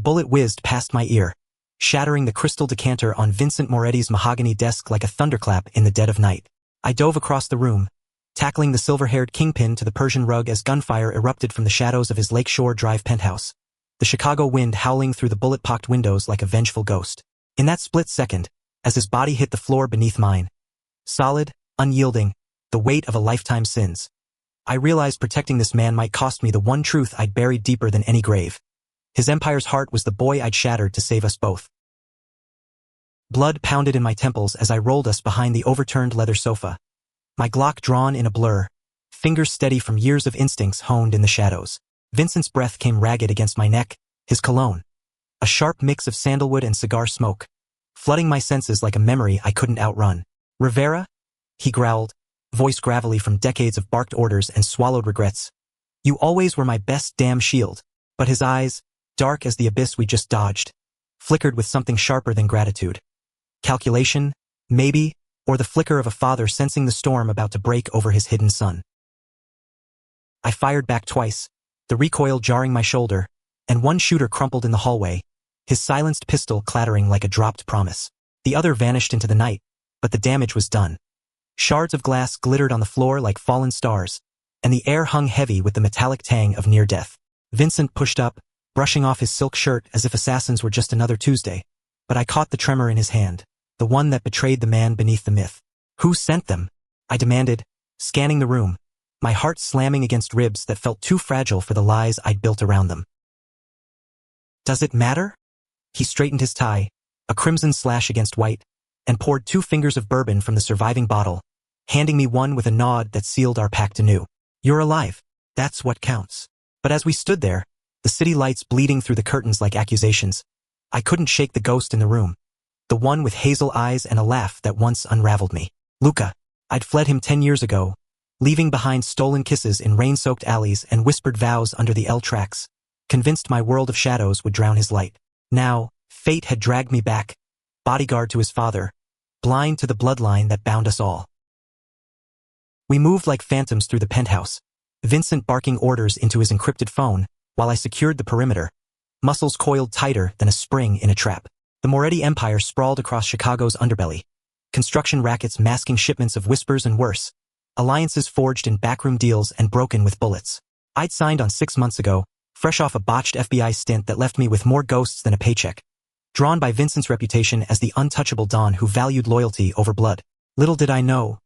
bullet whizzed past my ear, shattering the crystal decanter on Vincent Moretti's mahogany desk like a thunderclap in the dead of night. I dove across the room, tackling the silver-haired kingpin to the Persian rug as gunfire erupted from the shadows of his Lakeshore Drive penthouse, the Chicago wind howling through the bullet-pocked windows like a vengeful ghost. In that split second, as his body hit the floor beneath mine, solid, unyielding, the weight of a lifetime's sins, I realized protecting this man might cost me the one truth I'd buried deeper than any grave. His empire's heart was the boy I'd shattered to save us both. Blood pounded in my temples as I rolled us behind the overturned leather sofa, my Glock drawn in a blur, fingers steady from years of instincts honed in the shadows. Vincent's breath came ragged against my neck, his cologne, a sharp mix of sandalwood and cigar smoke, flooding my senses like a memory I couldn't outrun. "Rivera?" he growled, voice gravelly from decades of barked orders and swallowed regrets. "You always were my best damn shield." But his eyes, dark as the abyss we just dodged, flickered with something sharper than gratitude. Calculation, maybe, or the flicker of a father sensing the storm about to break over his hidden son. I fired back twice, the recoil jarring my shoulder, and one shooter crumpled in the hallway, his silenced pistol clattering like a dropped promise. The other vanished into the night, but the damage was done. Shards of glass glittered on the floor like fallen stars, and the air hung heavy with the metallic tang of near death. Vincent pushed up, brushing off his silk shirt as if assassins were just another Tuesday, but I caught the tremor in his hand, the one that betrayed the man beneath the myth. "Who sent them?" I demanded, scanning the room, my heart slamming against ribs that felt too fragile for the lies I'd built around them. "Does it matter?" He straightened his tie, a crimson slash against white, and poured 2 fingers of bourbon from the surviving bottle, handing me one with a nod that sealed our pact anew. "You're alive. That's what counts." But as we stood there, the city lights bleeding through the curtains like accusations, I couldn't shake the ghost in the room, the one with hazel eyes and a laugh that once unraveled me. Luca. I'd fled him 10 years ago, leaving behind stolen kisses in rain-soaked alleys and whispered vows under the L tracks, convinced my world of shadows would drown his light. Now, fate had dragged me back, bodyguard to his father, blind to the bloodline that bound us all. We moved like phantoms through the penthouse, Vincent barking orders into his encrypted phone, while I secured the perimeter, muscles coiled tighter than a spring in a trap. The Moretti empire sprawled across Chicago's underbelly, construction rackets masking shipments of whispers and worse, alliances forged in backroom deals and broken with bullets. I'd signed on 6 months ago, fresh off a botched FBI stint that left me with more ghosts than a paycheck, drawn by Vincent's reputation as the untouchable Don who valued loyalty over blood. Little did I know,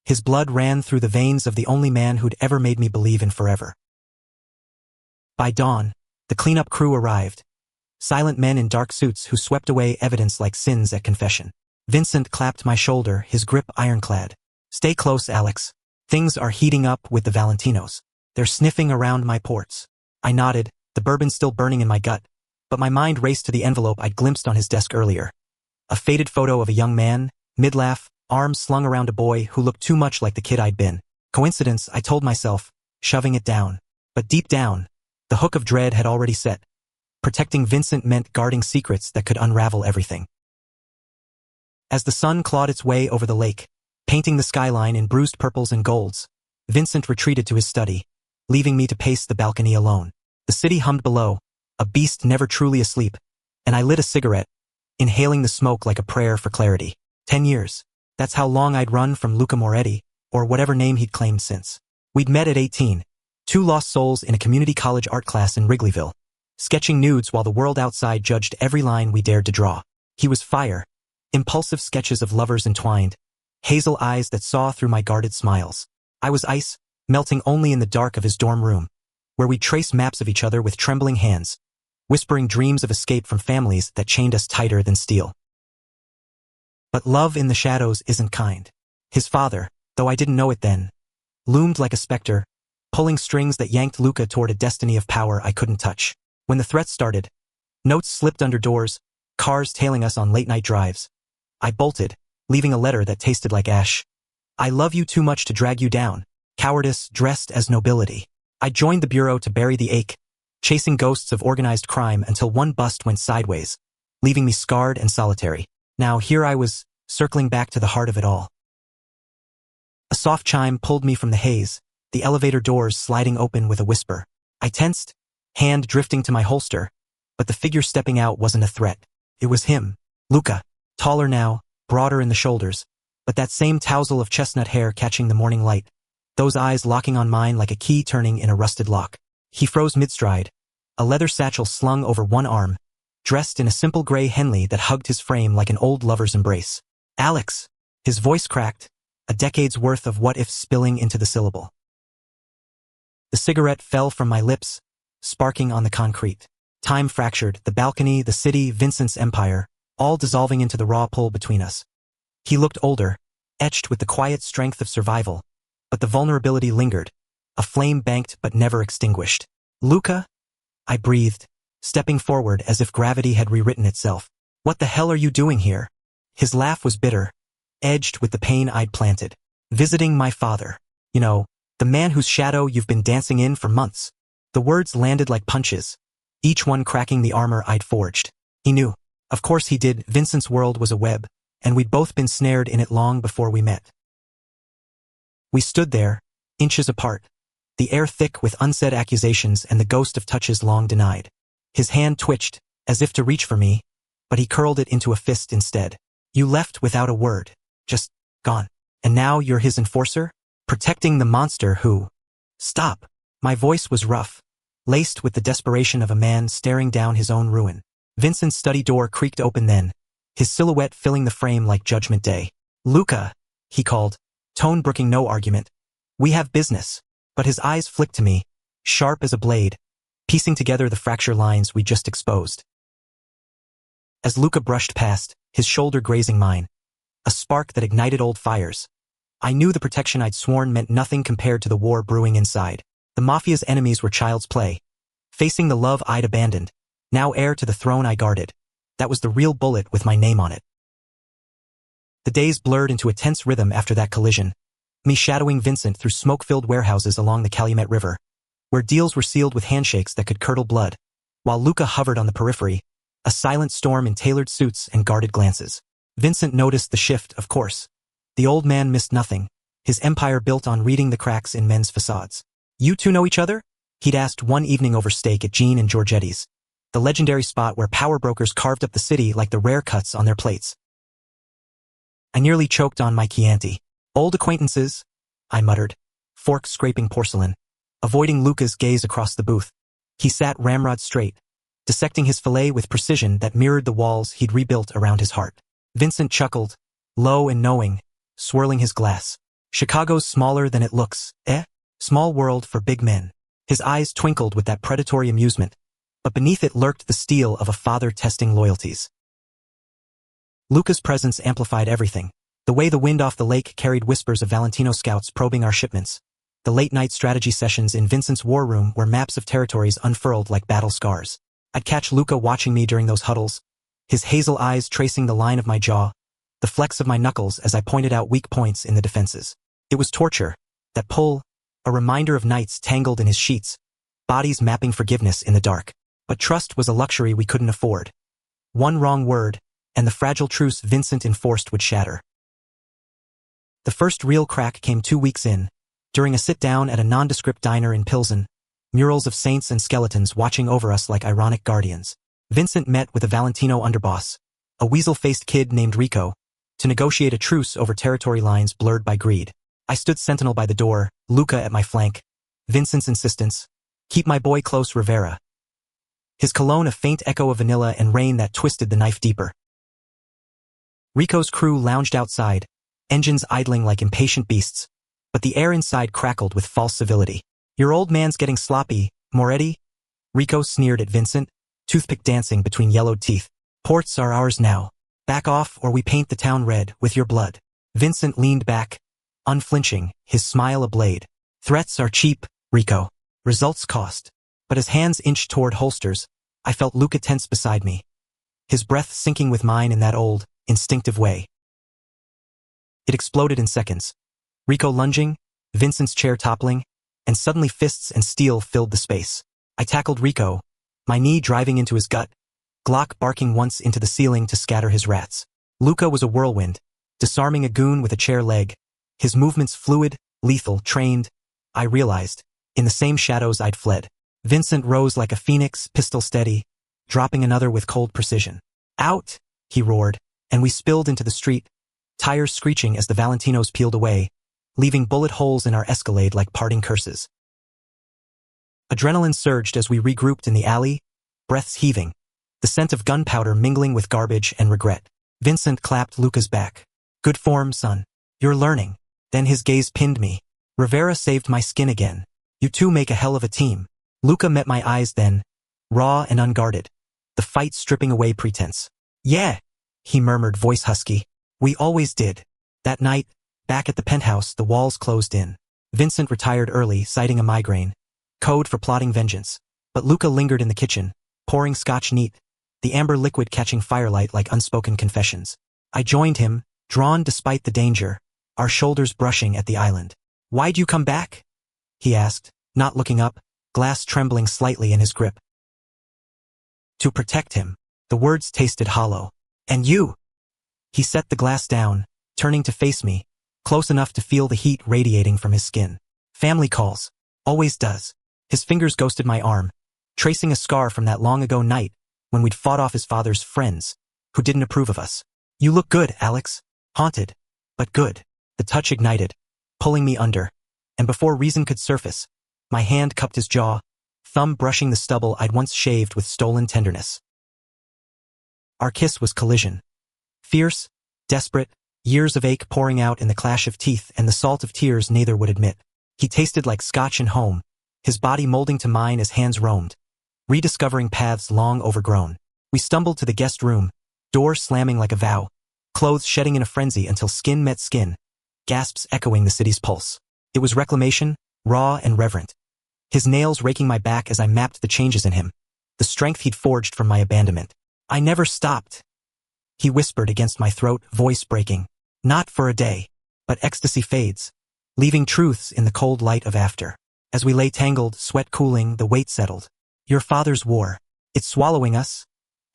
his blood ran through the veins of the only man who'd ever made me believe in forever. By dawn, the cleanup crew arrived, silent men in dark suits who swept away evidence like sins at confession. Vincent clapped my shoulder, his grip ironclad. "Stay close, Alex. Things are heating up with the Valentinos. They're sniffing around my ports." I nodded, the bourbon still burning in my gut, but my mind raced to the envelope I'd glimpsed on his desk earlier. A faded photo of a young man, mid-laugh, arms slung around a boy who looked too much like the kid I'd been. Coincidence, I told myself, shoving it down. But deep down, the hook of dread had already set. Protecting Vincent meant guarding secrets that could unravel everything. As the sun clawed its way over the lake, painting the skyline in bruised purples and golds, Vincent retreated to his study, leaving me to pace the balcony alone. The city hummed below, a beast never truly asleep, and I lit a cigarette, inhaling the smoke like a prayer for clarity. 10 years. That's how long I'd run from Luca Moretti, or whatever name he'd claimed since. We'd met at 18, 2 lost souls in a community college art class in Wrigleyville, sketching nudes while the world outside judged every line we dared to draw. He was fire, impulsive sketches of lovers entwined, hazel eyes that saw through my guarded smiles. I was ice, melting only in the dark of his dorm room, where we'd trace maps of each other with trembling hands, whispering dreams of escape from families that chained us tighter than steel. But love in the shadows isn't kind. His father, though I didn't know it then, loomed like a specter, pulling strings that yanked Luca toward a destiny of power I couldn't touch. When the threat started, notes slipped under doors, cars tailing us on late-night drives. I bolted, leaving a letter that tasted like ash. "I love you too much to drag you down. Cowardice dressed as nobility." I joined the bureau to bury the ache, chasing ghosts of organized crime until one bust went sideways, leaving me scarred and solitary. Now here I was, circling back to the heart of it all. A soft chime pulled me from the haze, the elevator doors sliding open with a whisper. I tensed, hand drifting to my holster, but the figure stepping out wasn't a threat. It was him, Luca, taller now, broader in the shoulders, but that same tousle of chestnut hair catching the morning light, those eyes locking on mine like a key turning in a rusted lock. He froze mid-stride, a leather satchel slung over one arm, dressed in a simple gray Henley that hugged his frame like an old lover's embrace. Alex! His voice cracked, a decade's worth of what-ifs spilling into the syllable. The cigarette fell from my lips, sparking on the concrete. Time fractured, the balcony, the city, Vincent's empire, all dissolving into the raw pull between us. He looked older, etched with the quiet strength of survival, but the vulnerability lingered, a flame banked but never extinguished. Luca? I breathed, stepping forward as if gravity had rewritten itself. What the hell are you doing here? His laugh was bitter, edged with the pain I'd planted. Visiting my father. You know, the man whose shadow you've been dancing in for months. The words landed like punches, each one cracking the armor I'd forged. He knew. Of course he did. Vincent's world was a web, and we'd both been snared in it long before we met. We stood there, inches apart, the air thick with unsaid accusations and the ghost of touches long denied. His hand twitched, as if to reach for me, but he curled it into a fist instead. You left without a word, just gone. And now you're his enforcer? Protecting the monster who... Stop. My voice was rough, laced with the desperation of a man staring down his own ruin. Vincent's study door creaked open then, his silhouette filling the frame like Judgment Day. Luca, he called, tone brooking no argument. We have business. But his eyes flicked to me, sharp as a blade, piecing together the fracture lines we just exposed. As Luca brushed past, his shoulder grazing mine, a spark that ignited old fires, I knew the protection I'd sworn meant nothing compared to the war brewing inside. The Mafia's enemies were child's play, facing the love I'd abandoned, now heir to the throne I guarded. That was the real bullet with my name on it. The days blurred into a tense rhythm after that collision, me shadowing Vincent through smoke-filled warehouses along the Calumet River, where deals were sealed with handshakes that could curdle blood, while Luca hovered on the periphery, a silent storm in tailored suits and guarded glances. Vincent noticed the shift, of course. The old man missed nothing, his empire built on reading the cracks in men's facades. You two know each other? He'd asked one evening over steak at Jean and Giorgetti's, the legendary spot where power brokers carved up the city like the rare cuts on their plates. I nearly choked on my Chianti. Old acquaintances, I muttered, fork scraping porcelain, avoiding Luca's gaze across the booth. He sat ramrod straight, dissecting his fillet with precision that mirrored the walls he'd rebuilt around his heart. Vincent chuckled, low and knowing, swirling his glass. Chicago's smaller than it looks, eh? Small world for big men. His eyes twinkled with that predatory amusement, but beneath it lurked the steel of a father testing loyalties. Luca's presence amplified everything. The way the wind off the lake carried whispers of Valentino scouts probing our shipments. The late-night strategy sessions in Vincent's war room where maps of territories unfurled like battle scars. I'd catch Luca watching me during those huddles, his hazel eyes tracing the line of my jaw, the flex of my knuckles as I pointed out weak points in the defenses. It was torture, that pull, a reminder of nights tangled in his sheets, bodies mapping forgiveness in the dark. But trust was a luxury we couldn't afford. One wrong word, and the fragile truce Vincent enforced would shatter. The first real crack came 2 weeks in, during a sit-down at a nondescript diner in Pilsen, murals of saints and skeletons watching over us like ironic guardians. Vincent met with a Valentino underboss, a weasel-faced kid named Rico, to negotiate a truce over territory lines blurred by greed. I stood sentinel by the door, Luca at my flank. Vincent's insistence, keep my boy close, Rivera. His cologne a faint echo of vanilla and rain that twisted the knife deeper. Rico's crew lounged outside, engines idling like impatient beasts, but the air inside crackled with false civility. Your old man's getting sloppy, Moretti? Rico sneered at Vincent, toothpick dancing between yellowed teeth. Ports are ours now. Back off or we paint the town red with your blood. Vincent leaned back, unflinching, his smile a blade. Threats are cheap, Rico. Results cost. But as hands inched toward holsters, I felt Luca tense beside me, his breath sinking with mine in that old, instinctive way. It exploded in seconds. Rico lunging, Vincent's chair toppling, and suddenly fists and steel filled the space. I tackled Rico, my knee driving into his gut, Glock barking once into the ceiling to scatter his rats. Luca was a whirlwind, disarming a goon with a chair leg, his movements fluid, lethal, trained. I realized, in the same shadows I'd fled. Vincent rose like a phoenix, pistol steady, dropping another with cold precision. Out! He roared, and we spilled into the street, tires screeching as the Valentinos peeled away, leaving bullet holes in our Escalade like parting curses. Adrenaline surged as we regrouped in the alley, breaths heaving, the scent of gunpowder mingling with garbage and regret. Vincent clapped Luca's back. Good form, son. You're learning. Then his gaze pinned me. Rivera saved my skin again. You two make a hell of a team. Luca met my eyes then, raw and unguarded, the fight stripping away pretense. Yeah, he murmured, voice husky. We always did. That night, back at the penthouse, the walls closed in. Vincent retired early, citing a migraine. Code for plotting vengeance. But Luca lingered in the kitchen, pouring scotch neat, the amber liquid catching firelight like unspoken confessions. I joined him, drawn despite the danger, our shoulders brushing at the island. Why'd you come back? He asked, not looking up, glass trembling slightly in his grip. To protect him. The words tasted hollow. And you? He set the glass down, turning to face me, close enough to feel the heat radiating from his skin. Family calls. Always does. His fingers ghosted my arm, tracing a scar from that long-ago night when we'd fought off his father's friends, who didn't approve of us. You look good, Alex. Haunted, but good. The touch ignited, pulling me under, and before reason could surface, my hand cupped his jaw, thumb brushing the stubble I'd once shaved with stolen tenderness. Our kiss was collision. Fierce, desperate, years of ache pouring out in the clash of teeth and the salt of tears neither would admit. He tasted like scotch and home, his body molding to mine as hands roamed, rediscovering paths long overgrown. We stumbled to the guest room, door slamming like a vow, clothes shedding in a frenzy until skin met skin, gasps echoing the city's pulse. It was reclamation, raw and reverent. His nails raking my back as I mapped the changes in him, the strength he'd forged from my abandonment. I never stopped. He whispered against my throat, voice breaking. Not for a day. But ecstasy fades, leaving truths in the cold light of after. As we lay tangled, sweat cooling, the weight settled. Your father's war. It's swallowing us,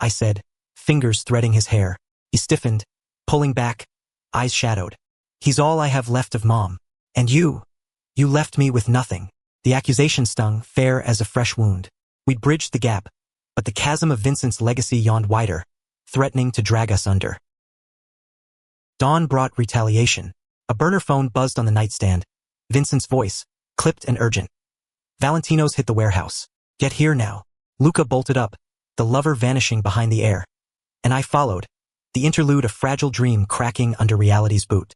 I said, fingers threading his hair. He stiffened, pulling back, eyes shadowed. He's all I have left of Mom. And you left me with nothing. The accusation stung, fair as a fresh wound. We'd bridged the gap, but the chasm of Vincent's legacy yawned wider, threatening to drag us under. Dawn brought retaliation. A burner phone buzzed on the nightstand. Vincent's voice, clipped and urgent. Valentino's hit the warehouse. Get here now. Luca bolted up, the lover vanishing behind the air. And I followed, the interlude a fragile dream cracking under reality's boot.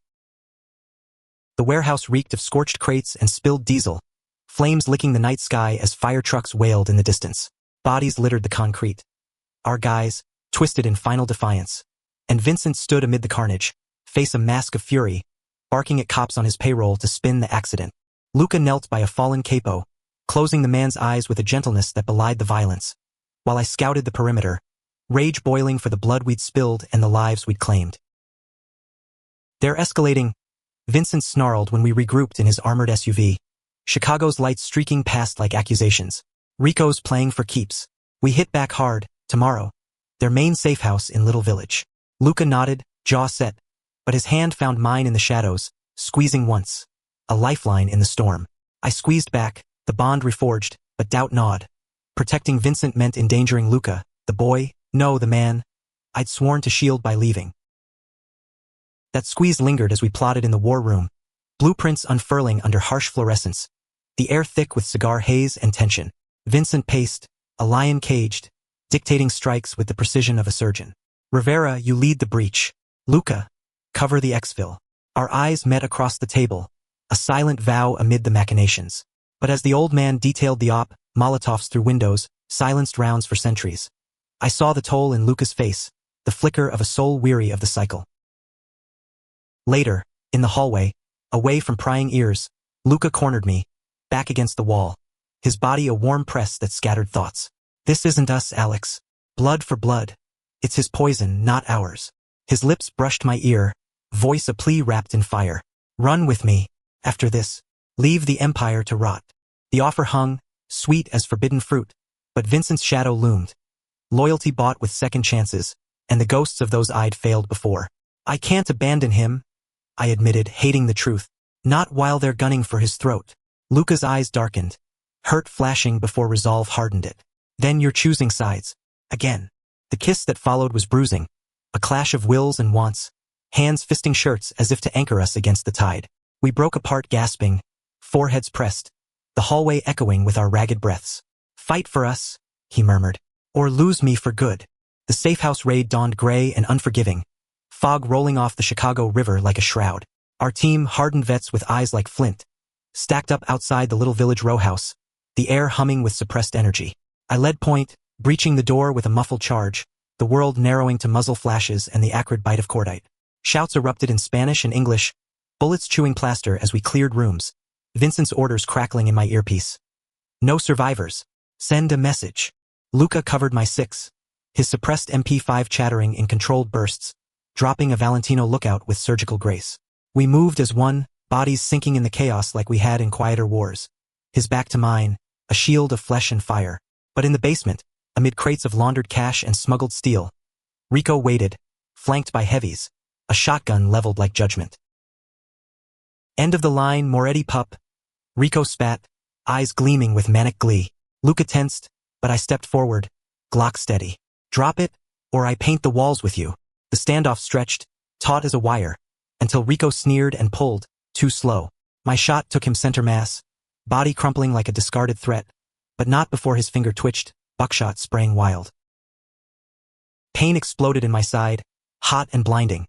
The warehouse reeked of scorched crates and spilled diesel, flames licking the night sky as fire trucks wailed in the distance. Bodies littered the concrete. Our guys, twisted in final defiance. And Vincent stood amid the carnage, face a mask of fury, barking at cops on his payroll to spin the accident. Luca knelt by a fallen capo, closing the man's eyes with a gentleness that belied the violence, while I scouted the perimeter, rage boiling for the blood we'd spilled and the lives we'd claimed. They're escalating, Vincent snarled when we regrouped in his armored SUV, Chicago's lights streaking past like accusations. Rico's playing for keeps. We hit back hard, tomorrow. Their main safe house in Little Village. Luca nodded, jaw set, but his hand found mine in the shadows, squeezing once. A lifeline in the storm. I squeezed back, the bond reforged, but doubt gnawed. Protecting Vincent meant endangering Luca, the boy, no, the man, I'd sworn to shield by leaving. That squeeze lingered as we plotted in the war room, blueprints unfurling under harsh fluorescence, the air thick with cigar haze and tension. Vincent paced, a lion caged, dictating strikes with the precision of a surgeon. Rivera, you lead the breach. Luca, cover the exfil. Our eyes met across the table, a silent vow amid the machinations. But as the old man detailed the op, Molotovs through windows, silenced rounds for sentries, I saw the toll in Luca's face, the flicker of a soul weary of the cycle. Later, in the hallway, away from prying ears, Luca cornered me, back against the wall, his body a warm press that scattered thoughts. This isn't us, Alex. Blood for blood. It's his poison, not ours. His lips brushed my ear, voice a plea wrapped in fire. Run with me. After this, leave the empire to rot. The offer hung, sweet as forbidden fruit, but Vincent's shadow loomed. Loyalty bought with second chances, and the ghosts of those I'd failed before. I can't abandon him, I admitted, hating the truth. Not while they're gunning for his throat. Luca's eyes darkened, hurt flashing before resolve hardened it. Then you're choosing sides. Again. The kiss that followed was bruising. A clash of wills and wants. Hands fisting shirts as if to anchor us against the tide. We broke apart gasping. Foreheads pressed. The hallway echoing with our ragged breaths. Fight for us, he murmured. Or lose me for good. The safehouse raid dawned gray and unforgiving. Fog rolling off the Chicago River like a shroud. Our team, hardened vets with eyes like flint, stacked up outside the little village row house, the air humming with suppressed energy. I led point, breaching the door with a muffled charge, the world narrowing to muzzle flashes and the acrid bite of cordite. Shouts erupted in Spanish and English, bullets chewing plaster as we cleared rooms, Vincent's orders crackling in my earpiece. No survivors. Send a message. Luca covered my six, his suppressed MP5 chattering in controlled bursts, dropping a Valentino lookout with surgical grace. We moved as one, bodies sinking in the chaos like we had in quieter wars. His back to mine, a shield of flesh and fire. But in the basement, amid crates of laundered cash and smuggled steel, Rico waited, flanked by heavies, a shotgun leveled like judgment. End of the line, Moretti pup. Rico spat, eyes gleaming with manic glee. Luca tensed, but I stepped forward, Glock steady. Drop it, or I paint the walls with you. The standoff stretched, taut as a wire, until Rico sneered and pulled, too slow. My shot took him center mass, body crumpling like a discarded threat, but not before his finger twitched, buckshot spraying wild. Pain exploded in my side, hot and blinding,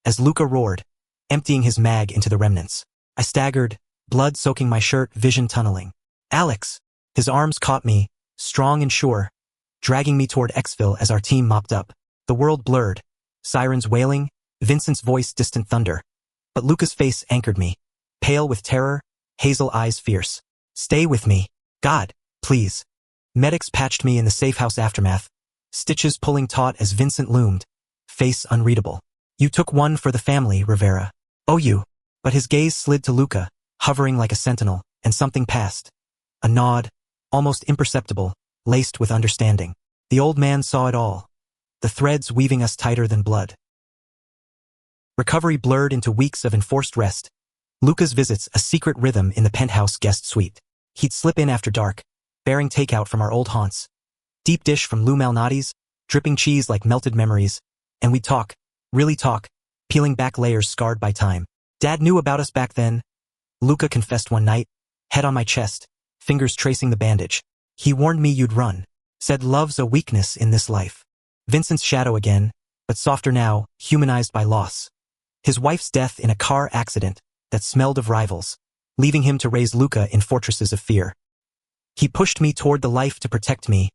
as Luca roared, emptying his mag into the remnants. I staggered, blood soaking my shirt, vision tunneling. Alex! His arms caught me, strong and sure, dragging me toward exfil as our team mopped up. The world blurred, sirens wailing, Vincent's voice distant thunder. But Luca's face anchored me, pale with terror, hazel eyes fierce. Stay with me. God, please. Medics patched me in the safe house aftermath, stitches pulling taut as Vincent loomed, face unreadable. You took one for the family, Rivera. Oh, you. But his gaze slid to Luca, hovering like a sentinel, and something passed. A nod, almost imperceptible, laced with understanding. The old man saw it all, the threads weaving us tighter than blood. Recovery blurred into weeks of enforced rest. Luca's visits a secret rhythm in the penthouse guest suite. He'd slip in after dark, bearing takeout from our old haunts. Deep dish from Lou Malnati's, dripping cheese like melted memories, and we'd talk, really talk, peeling back layers scarred by time. Dad knew about us back then, Luca confessed one night, head on my chest, fingers tracing the bandage. He warned me you'd run, said love's a weakness in this life. Vincent's shadow again, but softer now, humanized by loss. His wife's death in a car accident that smelled of rivals, leaving him to raise Luca in fortresses of fear. He pushed me toward the life to protect me,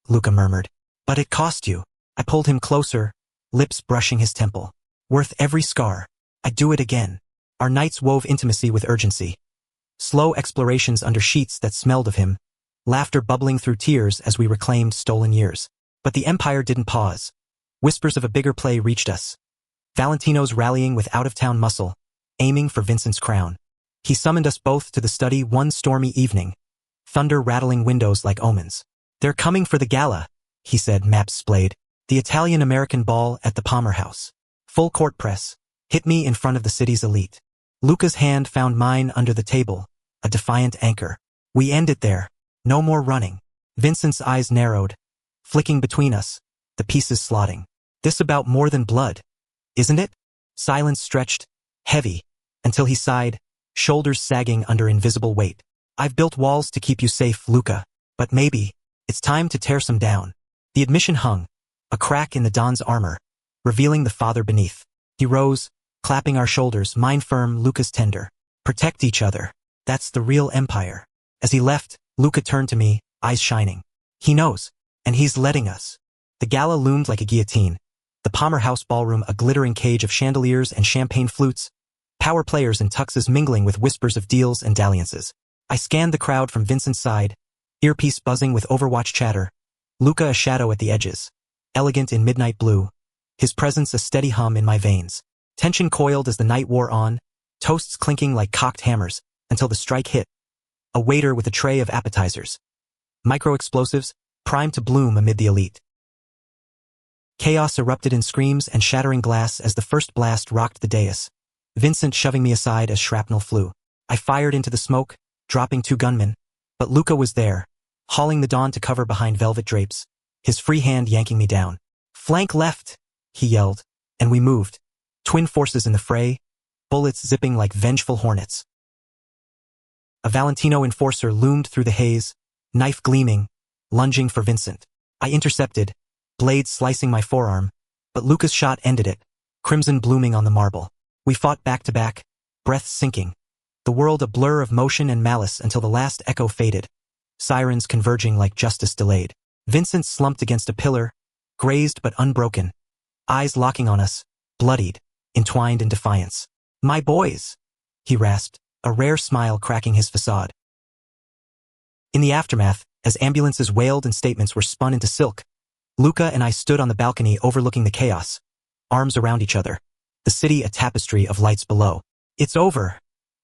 Luca murmured. But it cost you. I pulled him closer, lips brushing his temple. Worth every scar. I'd do it again. Our nights wove intimacy with urgency. Slow explorations under sheets that smelled of him, laughter bubbling through tears as we reclaimed stolen years. But the empire didn't pause. Whispers of a bigger play reached us. Valentino's rallying with out-of-town muscle, aiming for Vincent's crown. He summoned us both to the study one stormy evening, thunder rattling windows like omens. They're coming for the gala, he said, maps splayed. The Italian-American ball at the Palmer House. Full court press. Hit me in front of the city's elite. Luca's hand found mine under the table, a defiant anchor. We end it there. No more running. Vincent's eyes narrowed, flicking between us, the pieces slotting. This about more than blood, isn't it? Silence stretched, heavy, until he sighed, shoulders sagging under invisible weight. I've built walls to keep you safe, Luca, but maybe it's time to tear some down. The admission hung, a crack in the Don's armor, revealing the father beneath. He rose, clapping our shoulders, mine firm, Luca's tender. Protect each other. That's the real empire. As he left, Luca turned to me, eyes shining. He knows, and he's letting us. The gala loomed like a guillotine. The Palmer House ballroom a glittering cage of chandeliers and champagne flutes, power players in tuxes mingling with whispers of deals and dalliances. I scanned the crowd from Vincent's side, earpiece buzzing with Overwatch chatter, Luca a shadow at the edges, elegant in midnight blue, his presence a steady hum in my veins. Tension coiled as the night wore on, toasts clinking like cocked hammers, until the strike hit. A waiter with a tray of appetizers. Micro-explosives, primed to bloom amid the elite. Chaos erupted in screams and shattering glass as the first blast rocked the dais, Vincent shoving me aside as shrapnel flew. I fired into the smoke, dropping 2 gunmen, but Luca was there, hauling the Don to cover behind velvet drapes. his free hand yanking me down. "Flank left," he yelled, and we moved. Twin forces in the fray, bullets zipping like vengeful hornets. A Valentino enforcer loomed through the haze, knife gleaming, lunging for Vincent. I intercepted, blade slicing my forearm, but Luca's shot ended it, crimson blooming on the marble. We fought back to back, breath sinking, the world a blur of motion and malice until the last echo faded, sirens converging like justice delayed. Vincent slumped against a pillar, grazed but unbroken, eyes locking on us, bloodied, entwined in defiance. "My boys," he rasped, a rare smile cracking his facade. In the aftermath, as ambulances wailed and statements were spun into silk, Luca and I stood on the balcony overlooking the chaos, arms around each other, the city a tapestry of lights below. "It's over,"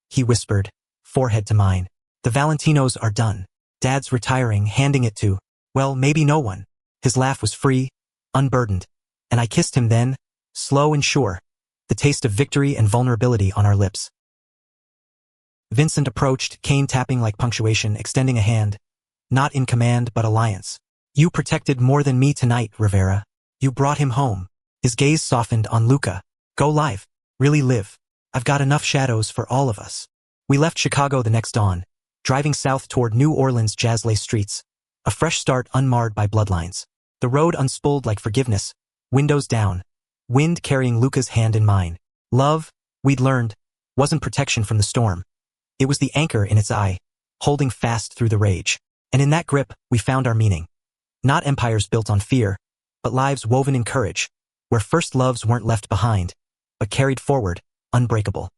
he whispered, forehead to mine. "The Valentinos are done. Dad's retiring, handing it to, well, maybe no one." His laugh was free, unburdened, and I kissed him then, slow and sure, the taste of victory and vulnerability on our lips. Vincent approached, cane tapping like punctuation, extending a hand, not in command but alliance. "You protected more than me tonight, Rivera. You brought him home." His gaze softened on Luca. "Go live. Really live. I've got enough shadows for all of us." We left Chicago the next dawn, driving south toward New Orleans' jazz-laced streets, a fresh start unmarred by bloodlines. The road unspooled like forgiveness, windows down, wind carrying Luca's hand in mine. Love, we'd learned, wasn't protection from the storm. It was the anchor in its eye, holding fast through the rage. And in that grip, we found our meaning. Not empires built on fear, but lives woven in courage, where first loves weren't left behind, but carried forward, unbreakable.